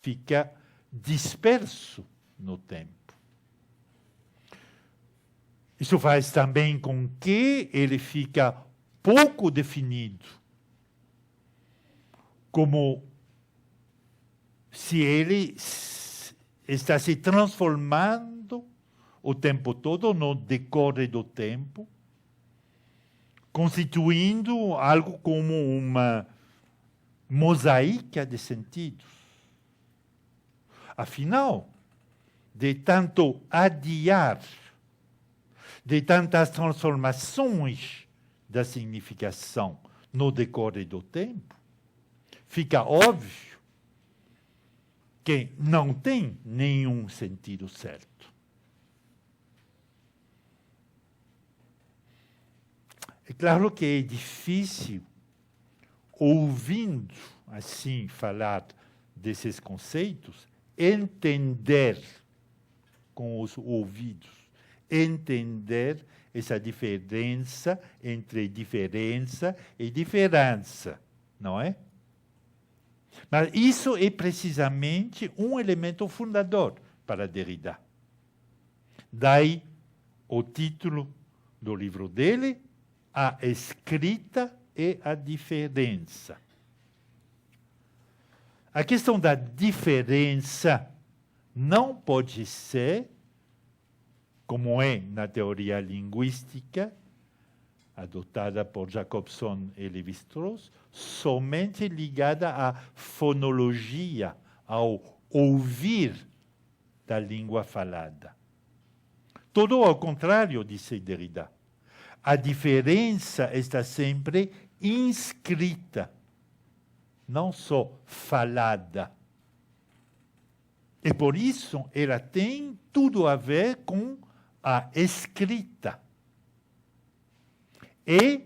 fica disperso no tempo. Isso faz também com que ele fica pouco definido, como se ele está se transformando o tempo todo no decorrer do tempo, constituindo algo como uma mosaica de sentidos. Afinal, de tanto adiar, de tantas transformações da significação no decorrer do tempo, fica óbvio que não tem nenhum sentido certo. É claro que é difícil, ouvindo assim falar desses conceitos, entender com os ouvidos, entender essa diferença entre diferença e diferença, não é? Mas isso é precisamente um elemento fundador para Derrida. Daí o título do livro dele, A Escrita e a Diferença. A questão da diferença não pode ser, como é na teoria linguística, adotada por Jacobson e Lévi-Strauss, somente ligada à fonologia, ao ouvir da língua falada. Todo ao contrário, disse Derrida. A diferença está sempre inscrita, não só falada. E por isso ela tem tudo a ver com a escrita. É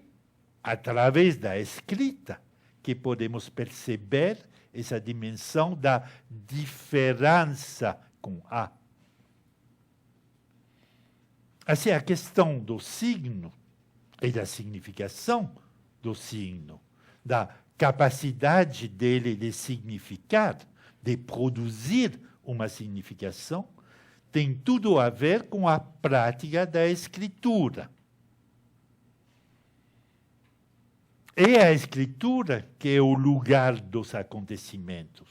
através da escrita que podemos perceber essa dimensão da diferença com A. Assim, a questão do signo e da significação do signo, da capacidade dele de significar, de produzir uma significação, tem tudo a ver com a prática da escritura. É a escritura que é o lugar dos acontecimentos.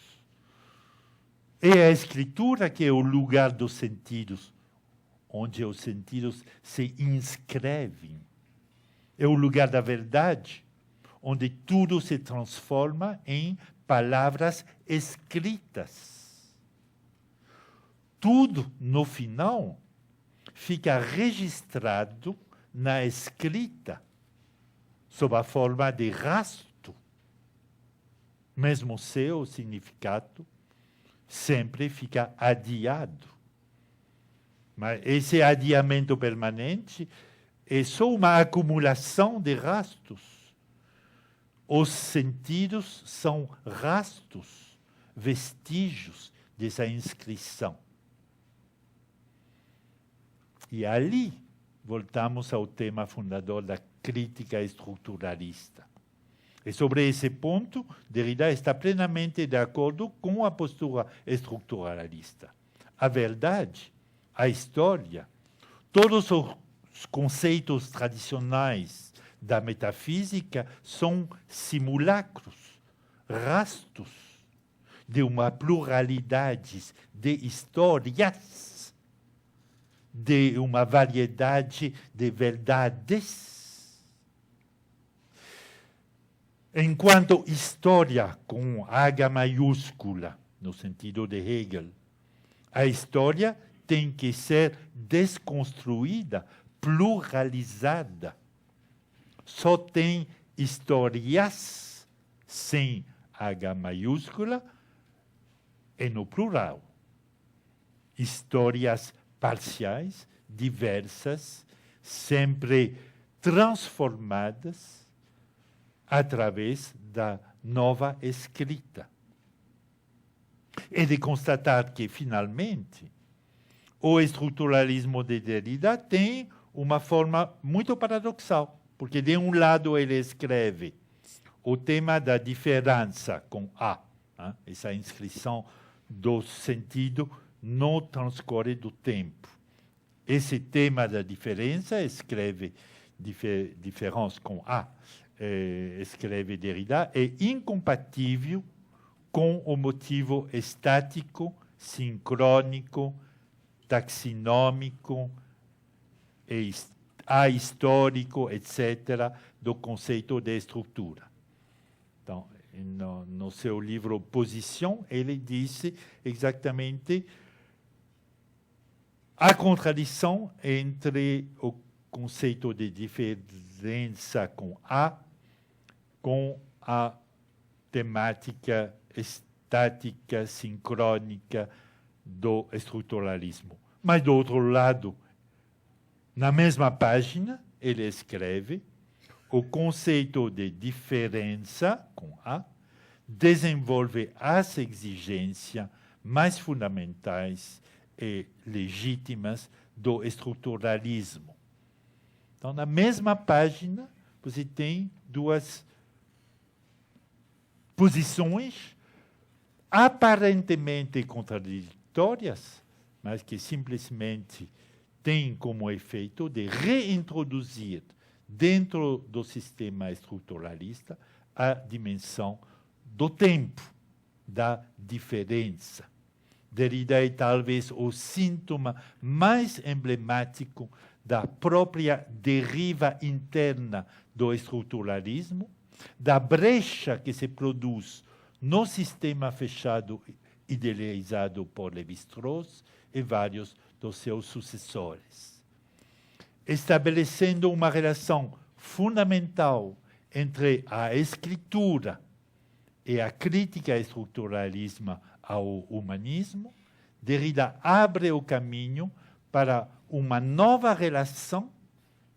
É a escritura que é o lugar dos sentidos, onde os sentidos se inscrevem. É o lugar da verdade, onde tudo se transforma em palavras escritas. Tudo, no final, fica registrado na escrita, sob a forma de rastro, mesmo se o significado sempre fica adiado. Mas esse adiamento permanente é só uma acumulação de rastros. Os sentidos são rastros, vestígios dessa inscrição. E ali voltamos ao tema fundador da crítica estruturalista. E sobre esse ponto, Derrida está plenamente de acordo com a postura estruturalista. A verdade, a história, todos os conceitos tradicionais da metafísica são simulacros, rastros de uma pluralidade de histórias, de uma variedade de verdades. Enquanto história com H maiúscula, no sentido de Hegel, a história tem que ser desconstruída, pluralizada. Só tem histórias sem H maiúscula e no plural. Histórias parciais, diversas, sempre transformadas através da nova escrita. E de constatar que, finalmente, o estruturalismo de Derrida tem uma forma muito paradoxal, porque, de um lado, ele escreve o tema da diferença com A, essa inscrição do sentido no transcorrer do tempo. Esse tema da diferença escreve diferença com A, escreve Derrida, é incompatível com o motivo estático, sincrônico, taxinômico, ahistórico, etc., do conceito de estrutura. Então, no seu livro Posição, ele disse exatamente a contradição entre o conceito de diferença com a temática estática, sincrônica do estruturalismo. Mas, do outro lado, na mesma página, ele escreve o conceito de diferença, com A, desenvolve as exigências mais fundamentais e legítimas do estruturalismo. Então, na mesma página, você tem duas posições aparentemente contraditórias, mas que simplesmente têm como efeito de reintroduzir dentro do sistema estruturalista a dimensão do tempo, da diferença. Derrida é talvez o síntoma mais emblemático da própria deriva interna do estruturalismo, da brecha que se produz no sistema fechado idealizado por Lévi-Strauss e vários dos seus sucessores, estabelecendo uma relação fundamental entre a escritura e a crítica estruturalismo ao humanismo. Derrida abre o caminho para uma nova relação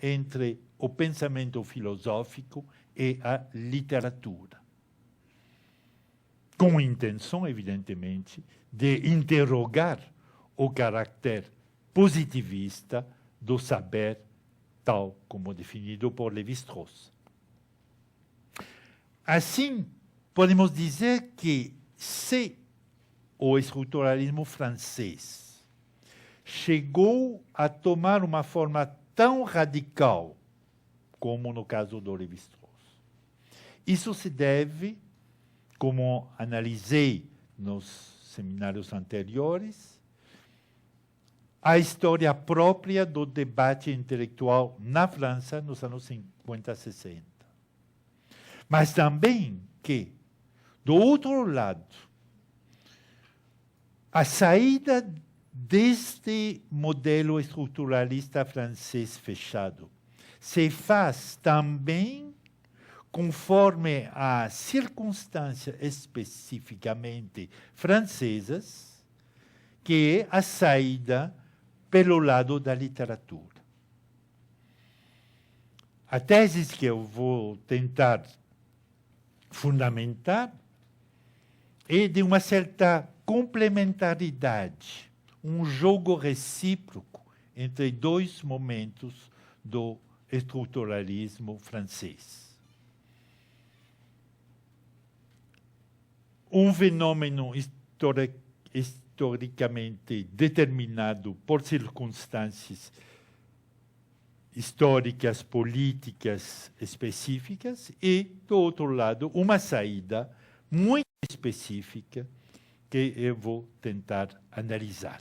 entre o pensamento filosófico e a literatura, com intenção, evidentemente, de interrogar o caráter positivista do saber, tal como definido por Lévi-Strauss. Assim, podemos dizer que se o estruturalismo francês chegou a tomar uma forma tão radical como no caso do Lévi-Strauss, isso se deve, como analisei nos seminários anteriores, à história própria do debate intelectual na França nos anos 50 e 60. Mas também que, do outro lado, a saída deste modelo estruturalista francês fechado se faz também conforme as circunstâncias especificamente francesas, que é a saída pelo lado da literatura. A tese que eu vou tentar fundamentar é de uma certa complementaridade, um jogo recíproco entre dois momentos do estruturalismo francês. Um fenômeno historicamente determinado por circunstâncias históricas, políticas específicas e, do outro lado, uma saída muito específica que eu vou tentar analisar.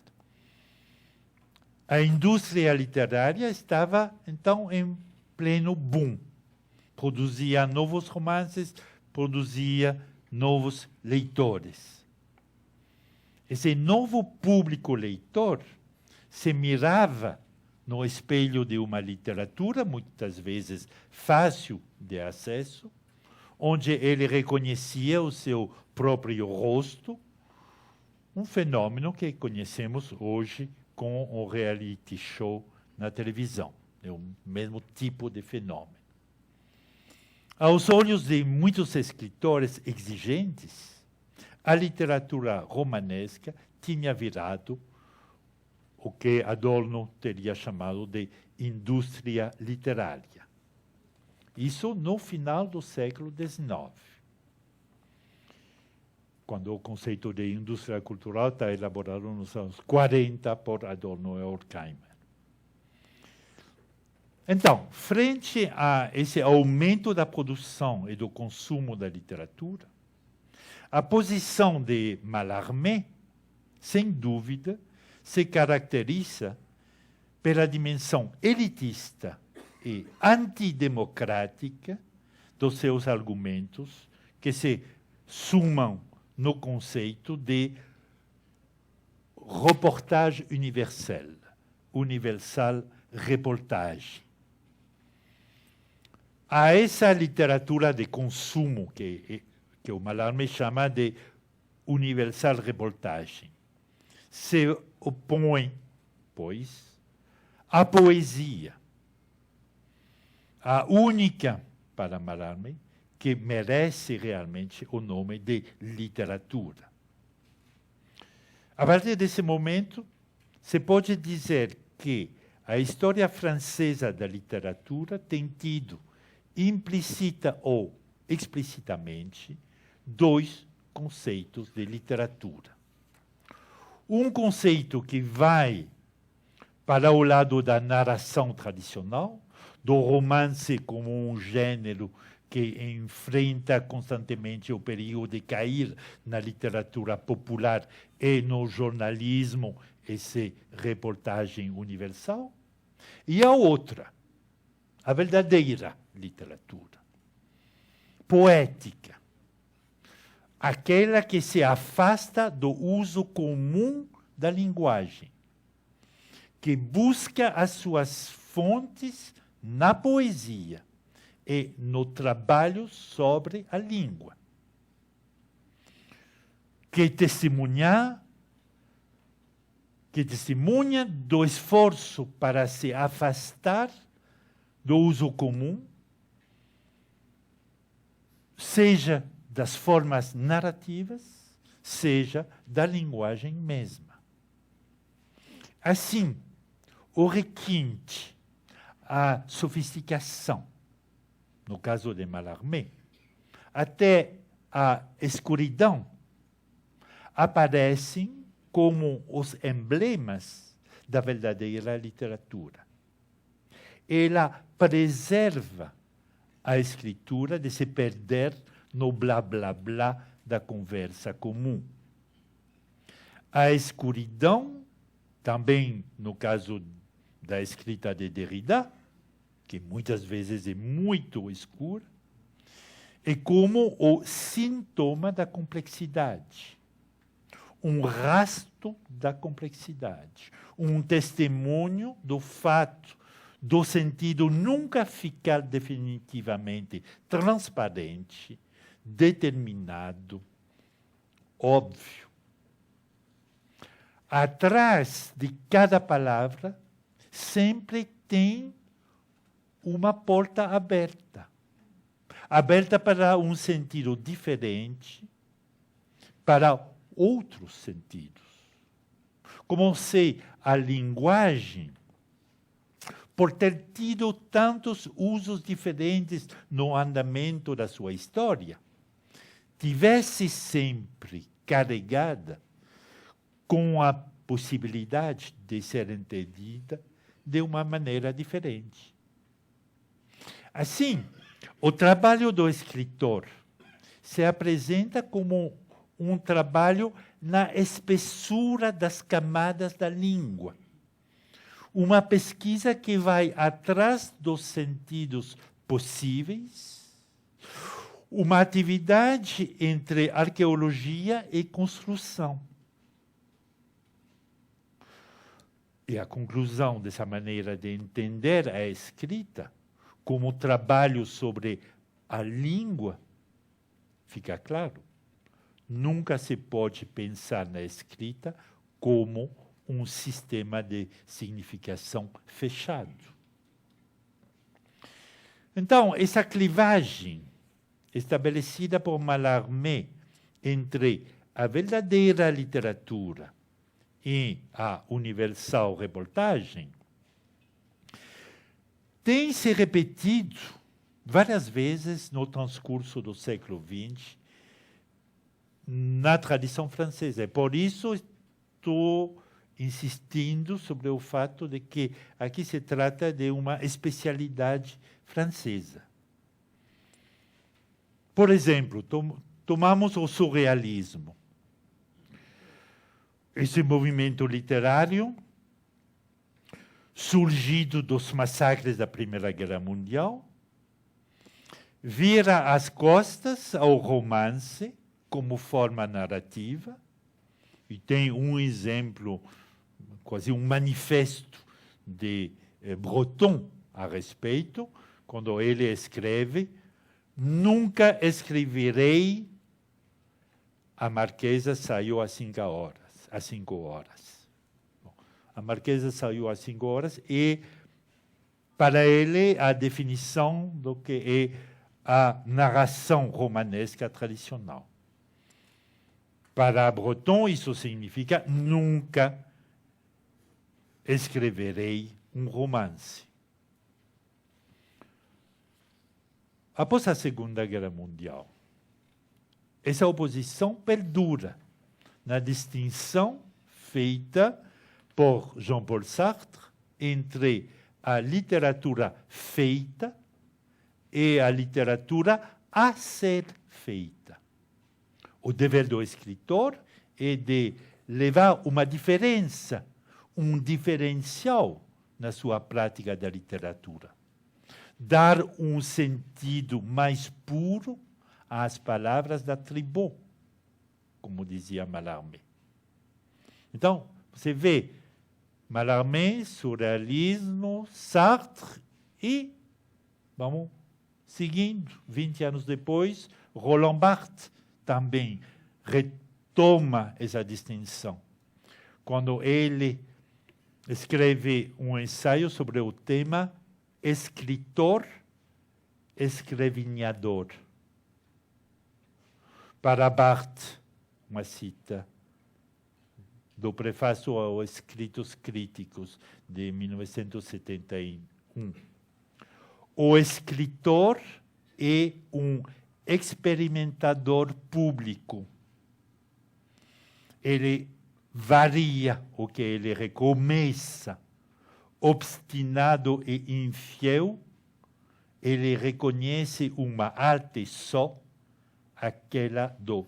A indústria literária estava, então, em pleno boom. Produzia novos romances, produzia novos leitores. Esse novo público leitor se mirava no espelho de uma literatura, muitas vezes fácil de acesso, onde ele reconhecia o seu próprio rosto, um fenômeno que conhecemos hoje com o reality show na televisão. É o mesmo tipo de fenômeno. Aos olhos de muitos escritores exigentes, a literatura romanesca tinha virado o que Adorno teria chamado de indústria literária. Isso no final do século XIX. quando o conceito de indústria cultural está elaborado nos anos 40 por Adorno e Horkheimer. Então, frente a esse aumento da produção e do consumo da literatura, a posição de Mallarmé, sem dúvida, se caracteriza pela dimensão elitista e antidemocrática dos seus argumentos, que se sumam no conceito de reportagem universal reportagem. A essa literatura de consumo que o Mallarmé chama de universal reportagem se opõe, pois, a poesia, a única, para Mallarmé, que merece realmente o nome de literatura. A partir desse momento, se pode dizer que a história francesa da literatura tem tido, implícita ou explicitamente, dois conceitos de literatura. Um conceito que vai para o lado da narração tradicional, do romance como um gênero que enfrenta constantemente o perigo de cair na literatura popular e no jornalismo, essa reportagem universal. E a outra, a verdadeira literatura, poética, aquela que se afasta do uso comum da linguagem, que busca as suas fontes na poesia e no trabalho sobre a língua, que testemunha do esforço para se afastar do uso comum, seja das formas narrativas, seja da linguagem mesma. Assim, o requinte, a sofisticação, no caso de Mallarmé, até a escuridão, aparecem como os emblemas da verdadeira literatura. Ela preserva a escritura de se perder no blá blá blá da conversa comum. A escuridão, também no caso da escrita de Derrida, que muitas vezes é muito escura, é como o sintoma da complexidade, um rastro da complexidade, um testemunho do fato do sentido nunca ficar definitivamente transparente, determinado, óbvio. Atrás de cada palavra sempre tem uma porta aberta, aberta para um sentido diferente, para outros sentidos. Como se a linguagem, por ter tido tantos usos diferentes no andamento da sua história, tivesse sempre carregada com a possibilidade de ser entendida de uma maneira diferente. Assim, o trabalho do escritor se apresenta como um trabalho na espessura das camadas da língua. Uma pesquisa que vai atrás dos sentidos possíveis, uma atividade entre arqueologia e construção. E a conclusão dessa maneira de entender a escrita como trabalho sobre a língua fica claro. Nunca se pode pensar na escrita como um sistema de significação fechado. Então, essa clivagem estabelecida por Mallarmé entre a verdadeira literatura e a universal reportagem tem se repetido várias vezes no transcurso do século XX, na tradição francesa. E por isso estou insistindo sobre o fato de que aqui se trata de uma especialidade francesa. Por exemplo, tomamos o surrealismo. Esse movimento literário, surgido dos massacres da Primeira Guerra Mundial, vira as costas ao romance como forma narrativa, e tem um exemplo, quase um manifesto de Breton a respeito, quando ele escreve: nunca escreverei A Marquesa saiu às 5 horas. Às 5 horas. Bom, a Marquesa saiu às 5 horas e, para ele, a definição do que é a narração romanesca tradicional. Para Breton, isso significa nunca escreverei um romance. Após a Segunda Guerra Mundial, essa oposição perdura na distinção feita por Jean-Paul Sartre entre a literatura feita e a literatura a ser feita. O dever do escritor é de levar uma diferença, um diferencial na sua prática da literatura. Dar um sentido mais puro às palavras da tribo, como dizia Mallarmé. Então, você vê Mallarmé, surrealismo, Sartre e, vamos seguindo, 20 anos depois, Roland Barthes também retoma essa distinção. Quando ele escreve um ensaio sobre o tema escritor, escrevinhador. Para Barthes, uma cita do prefácio aos Escritos Críticos, de 1971. O escritor é um experimentador público. Ele varia o que ele recomeça. Obstinado e infiel, ele reconhece uma arte só, aquela do